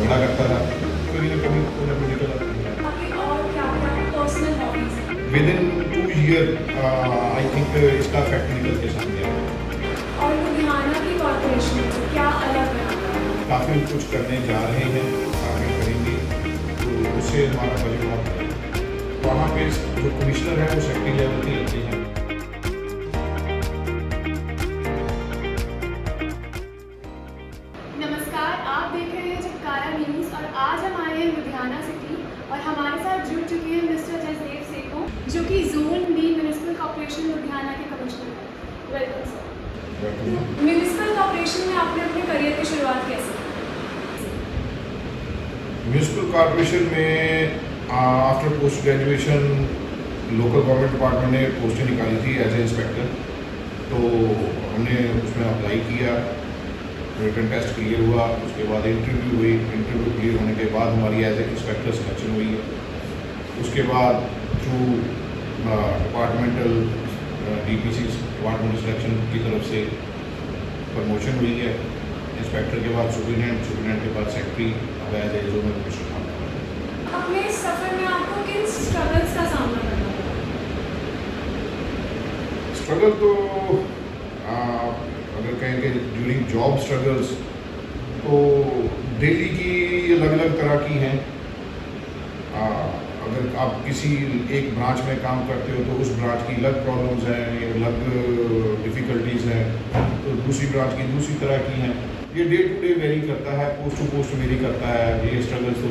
झगड़ा करता था, कभी ना कभी कोई ना कोई निकल आता है। आपकी और क्या-क्या पर्सनल हॉबीज़ हैं? With in 2 year I think इसका फैक्ट निकल के सामने आया। और लुधियाना की कॉर्पोरेशन से क्या अलग बनाता है? काफ़ी कुछ करने जा रहे हैं, आगे करेंगे, तो उससे हमारा बजट बहुत बढ़ेगा। वहाँ पे जो कमिश्नर है वो सेक्रेटरी लेवल के लगते हैं। नमस्कार, आप देख रहे हैं चटकारा न्यूज़ और आज हम आए हैं लुधियाना सिटी और हमारे साथ जुड़ चुके हैं मिस्टर जसदेव सेखों जो कि zone B municipal corporation Ludhiana के कमिश्नर हैं। Welcome sir. म्युनिसिपल कॉर्पोरेशन में आपने अपने करियर की शुरुआत कैसे की? म्यूनसिपल कॉर्पोरेशन में after post graduation local government department ने पोस्टें निकाली थी एज ए इंस्पेक्टर, तो हमने उसमें अप्लाई किया, रिटन टेस्ट क्लियर हुआ, उसके बाद इंटरव्यू हुई, इंटरव्यू क्लियर होने के बाद हमारी एज ए इंस्पेक्टर सिलेक्शन हुई है। उसके बाद through departmental DPC departmental selection की तरफ से प्रमोशन हुई है। इंस्पेक्टर के बाद सुपरिटेंडेंट, सुपरिटेंडेंट के बाद सेक्रेटरी, अब एज ए जोनल कमिश्नर काम कर रहा है। अपने इस सफ़र में आपको किन स्ट्रगल्स का सामना करना पड़ा? स्ट्रगल तो अगर कहें कि ड्यूरिंग जॉब स्ट्रगल्स तो डेली की अलग अलग तरह की हैं। अगर आप किसी एक ब्रांच में काम करते हो तो उस ब्रांच की अलग प्रॉब्लम्स हैं, अलग डिफ़िकल्टीज़ हैं, तो दूसरी ब्रांच की दूसरी तरह की हैं। ये डे टू डे वेरी करता है, पोस्ट टू पोस्ट वेरी करता है। ये स्ट्रगल्स तो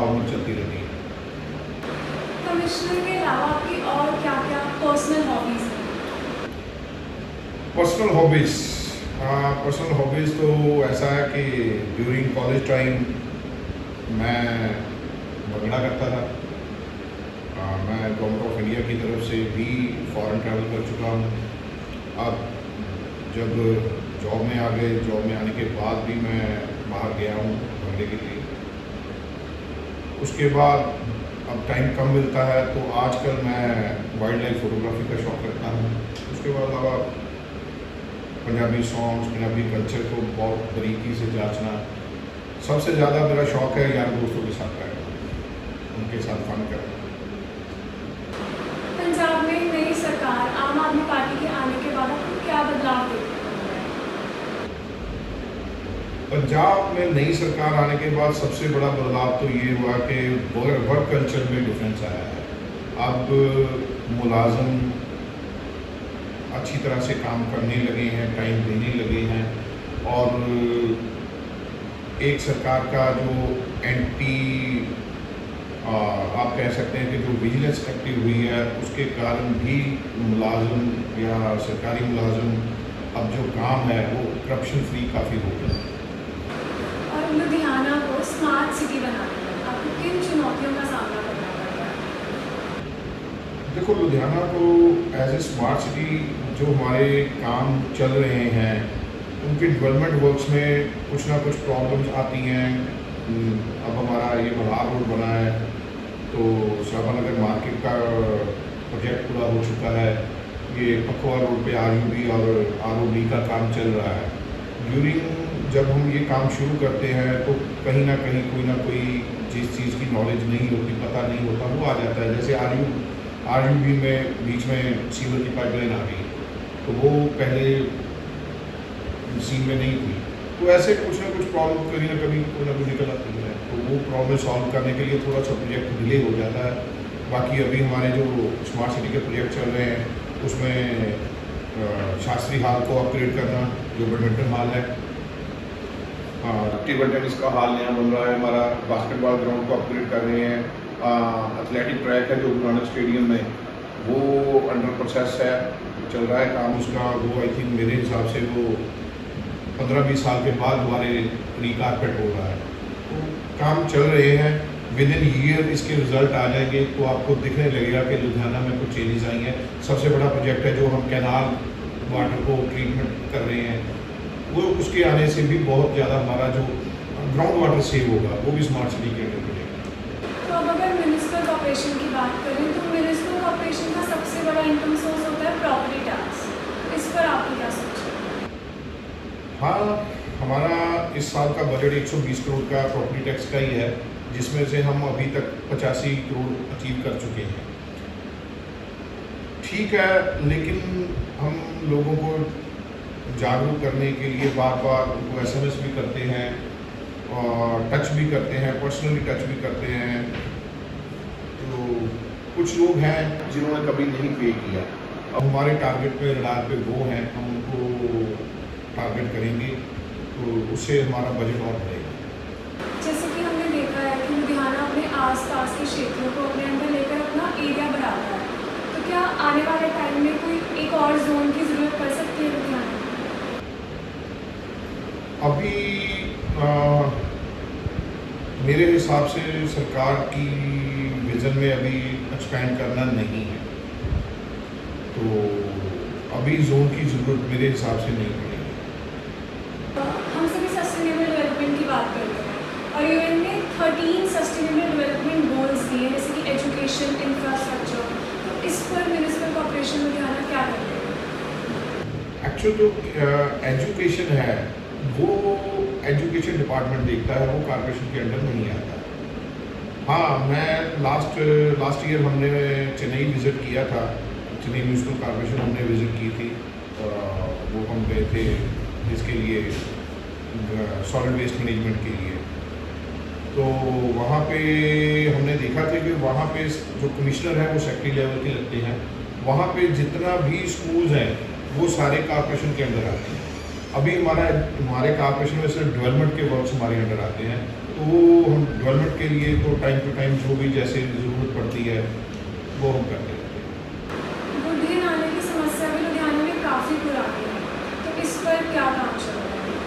उम्र चलती रहती है। कमिश्नर के अलावा आपकी और क्या-क्या पर्सनल हॉबीज़ हैं? पर्सनल हॉबीज़ तो ऐसा है कि ड्यूरिंग कॉलेज टाइम मैं भंगड़ा करता था। मैं गवर्नमेंट ऑफ इंडिया की तरफ से भी फॉरेन ट्रैवल कर चुका हूँ। अब जब जॉब में आ गए, जॉब में आने के बाद भी मैं बाहर गया हूँ भंगड़े के लिए। उसके बाद अब टाइम कम मिलता है तो आजकल मैं वाइल्ड लाइफ फोटोग्राफी का शौक़ रखता हूँ। उसके बाद अलावा पंजाबी सॉन्ग्स, पंजाबी कल्चर को बहुत बारीकी से जांचना। सबसे ज़्यादा मेरा शौक़ है यार दोस्तों के साथ रहना, उनके साथ फन करना। पंजाब में नई सरकार आम आदमी पार्टी के आने के बाद आपको क्या बदलाव देखने को मिला है? पंजाब में नई सरकार आने के बाद सबसे बड़ा बदलाव तो ये हुआ कि वर्क कल्चर में डिफरेंस आया है। अब मुलाजम अच्छी तरह से काम करने लगे हैं, टाइम देने लगे हैं, और एक सरकार का जो एंटी आप कह सकते हैं कि जो विजिलेंस एक्टिव हुई है उसके कारण भी मुलाजम या सरकारी मुलाजम अब जो काम है वो करप्शन फ्री काफ़ी हो गया है। और लुधियाना को स्मार्ट सिटी बनाने में आपको किन चुनौतियों का सामना करना पड़ रहा है? देखो, लुधियाना को एज ए स्मार्ट सिटी जो हमारे काम चल रहे हैं उनके डेवलपमेंट वर्क्स में कुछ ना कुछ प्रॉब्लम्स आती हैं। अब हमारा ये मल्हार रोड बना है तो शाहबाद नगर मार्केट का प्रोजेक्ट पूरा हो चुका है। ये पखवा रोड पे RUB और ROD का काम चल रहा है। ड्यूरिंग जब हम ये काम शुरू करते हैं तो कहीं ना कोई जिस चीज़ की नॉलेज नहीं होती, पता नहीं होता, वो आ जाता है। जैसे RUB में बीच में सीवर की पाइपलाइन आ गई तो वो पहले सीन में नहीं हुई, तो ऐसे कुछ ना कुछ प्रॉब्लम कभी ना कभी निकल आती है। तो वो प्रॉब्लम सॉल्व करने के लिए थोड़ा सा प्रोजेक्ट डिले हो जाता है। बाकी अभी हमारे जो स्मार्ट सिटी के प्रोजेक्ट चल रहे हैं उसमें शास्त्री हॉल को अपग्रेड करना, जो बैडमिंटन हॉल है, टेबल टेनिस का हॉल नया बन रहा है, हमारा बास्केटबॉल ग्राउंड को अपग्रेड कर रहे हैं, एथलेटिक ट्रैक है जो गुरु नानक स्टेडियम में, वो अंडर प्रोसेस है, चल रहा है काम उसका। वो आई थिंक मेरे हिसाब से वो 15-20 साल के बाद दोबारा रीकारपेट हो रहा है। तो काम चल रहे हैं, विद इन ईयर इसके रिजल्ट आ जाएंगे तो आपको दिखने लगेगा कि लुधियाना में कुछ चेंजेस आई हैं। सबसे बड़ा प्रोजेक्ट है जो हम कैनाल वाटर को ट्रीटमेंट कर रहे हैं, वो उसके आने से भी बहुत ज़्यादा हमारा जो ग्राउंड वाटर सेव होगा वो भी स्मार्ट सिटी के अंदर मिलेगा। तो अब अगर म्युनिसिपल कॉर्पोरेशन की बात करें तो म्युनिसिपल कॉर्पोरेशन का सबसे बड़ा इनकम सोर्स होता है प्रॉपर्टी टैक्स। इस पर आपकी क्या सोच है? हाँ, हमारा इस साल का बजट 120 करोड़ का प्रॉपर्टी टैक्स का ही है, जिसमें से हम अभी तक 85 करोड़ अचीव कर चुके हैं। ठीक है, लेकिन हम लोगों को जागरूक करने के लिए बार बार उनको SMS भी करते हैं और टच भी करते हैं, पर्सनली टच भी करते हैं। तो कुछ लोग हैं जिन्होंने कभी नहीं पे किया। अब हमारे टारगेट पे रडार पे वो हैं, हम उनको टारगेट करेंगे तो उससे हमारा बजट और बढ़ेगा। जैसे कि हमने देखा है कि लुधियाना अपने आसपास के क्षेत्रों को अपने अंदर लेकर अपना एरिया बढ़ाता है, तो क्या आने वाले टाइम में कोई एक और जोन की ज़रूरत पड़ सकती है लुधियाना? अभी मेरे हिसाब से सरकार की विज़न में अभी एक्सपैंड करना नहीं है, तो अभी जोन की ज़रूरत मेरे हिसाब से नहीं पड़ेगी। हम सभी सस्टेनेबल डेवलपमेंट की बात करते हैं और यूएन ने 13 सस्टेनेबल डेवलपमेंट गोल्स दिए, जैसे कि एजुकेशन, इंफ्रास्ट्रक्चर। तो इस पर म्यूनिसिपल कॉर्पोरेशन लुधियाना क्या करते हैं? एक्चुअल जो एजुकेशन है वो एजुकेशन डिपार्टमेंट देखता है, वो कॉर्पोरेशन के अंडर नहीं आता। हाँ, मैं लास्ट ईयर हमने चेन्नई विज़िट किया था, चेन्नई म्यूनिसिपल कॉर्पोरेशन हमने विज़िट की थी। वो हम गए थे इसके लिए सॉलिड वेस्ट मैनेजमेंट के लिए। तो वहाँ पे हमने देखा था कि वहाँ पे जो कमिश्नर हैं वो सेक्रेटरी लेवल के लगते हैं। वहाँ पे जितना भी स्कूल्स हैं वो सारे कॉर्पोरेशन के अंदर आते हैं। अभी हमारे कॉर्पोरेशन में सिर्फ डेवलपमेंट के वर्क्स हमारे अंडर आते हैं, तो वो हम डेवलपमेंट के लिए तो टाइम टू टाइम जो भी जैसे ज़रूरत पड़ती है वो हम करते रहते हैं। बुढ़े नाले की समस्या भी लुधियाना में काफ़ी पुरानी है, तो इस पर क्या काम चल रहा है?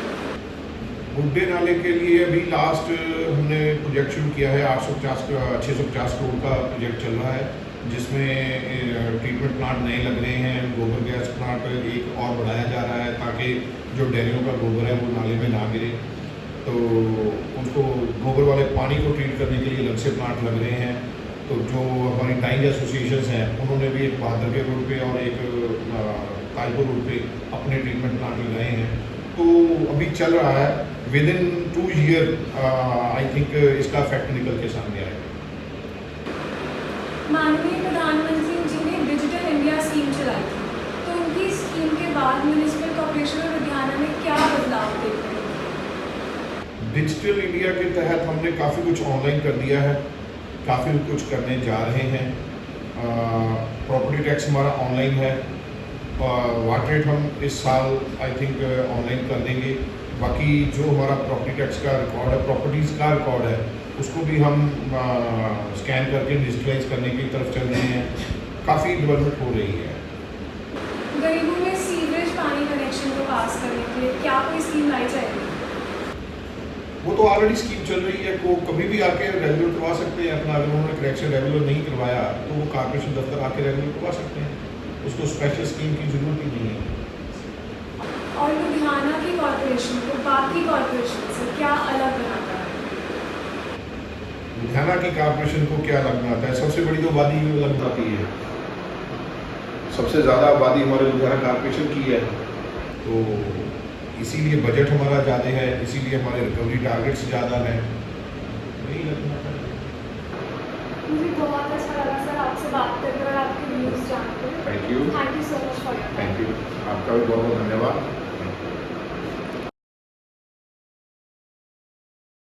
बुड्ढे नाले के लिए अभी लास्ट हमने प्रोजेक्ट शुरू किया है। 650 करोड़ का प्रोजेक्ट चल रहा है, जिसमें ट्रीटमेंट प्लांट नए लग रहे हैं, गोबर गैस प्लांट एक और बढ़ाया जा रहा है ताकि जो डेयरियों का गोबर है वो नाले में ना गिरे। तो उनको गोबर वाले पानी को ट्रीट करने के लिए अलग से प्लांट लग रहे हैं। तो जो हमारी डाइंग एसोसिएशंस हैं उन्होंने भी एक बहादुर के रोड पे और एक ताजपुर रोड पे अपने ट्रीटमेंट प्लांट लगाए हैं। तो अभी चल रहा है, with in 2 year I think इसका इफेक्ट निकल के सामने आएगा। माननीय प्रधानमंत्री जी ने डिजिटल इंडिया स्कीम चलाई थी, तो उनकी स्कीम के बाद म्यूनिसिपल कॉर्पोरेशन लुधियाना में क्या बदलाव देखते हैं? डिजिटल इंडिया के तहत हमने काफ़ी कुछ ऑनलाइन कर दिया है, काफ़ी कुछ करने जा रहे हैं। प्रॉपर्टी टैक्स हमारा ऑनलाइन है, वाटर रेट हम इस साल आई थिंक ऑनलाइन कर देंगे। बाकी जो हमारा प्रॉपर्टी टैक्स का रिकॉर्ड है, प्रॉपर्टीज़ का रिकॉर्ड है, उसको भी हम स्कैन करके डिजिटलाइज करने की तरफ चल रहे हैं। काफ़ी डेवलपमेंट हो रही है। गरीबों में सीवरेज पानी कनेक्शन को पास करने के लिए क्या कोई स्कीम लाई जाएगी? वो तो ऑलरेडी स्कीम चल रही है, को कभी भी आके रेगुलर करवा सकते हैं अपना। अगर उन्होंने कनेक्शन रेगुलर नहीं करवाया तो वो कॉर्पोरेशन दफ्तर आके रेगुलर करवा सकते हैं, उसको स्पेशल स्कीम की ज़रूरत ही नहीं है। और लुधियाना की कॉर्पोरेशन को बाकी कॉर्पोरेशन से क्या अलग बनाता है? लुधियाना की कॉर्पोरेशन को क्या अलग बनाता है? सबसे बड़ी तो आबादी भी अलग बनाती है। सबसे ज़्यादा आबादी हमारे लुधियाना कॉर्पोरेशन की है, तो इसीलिए बजट हमारा ज़्यादा है, इसीलिए हमारे रिकवरी टारगेट्स ज़्यादा हैं। वही लगना चाहिए। मुझे बहुत अच्छा लगा सर आपसे बात करके और आपके व्यूज़ जानकर। Thank you so much for your thank you. आपका भी बहुत बहुत धन्यवाद।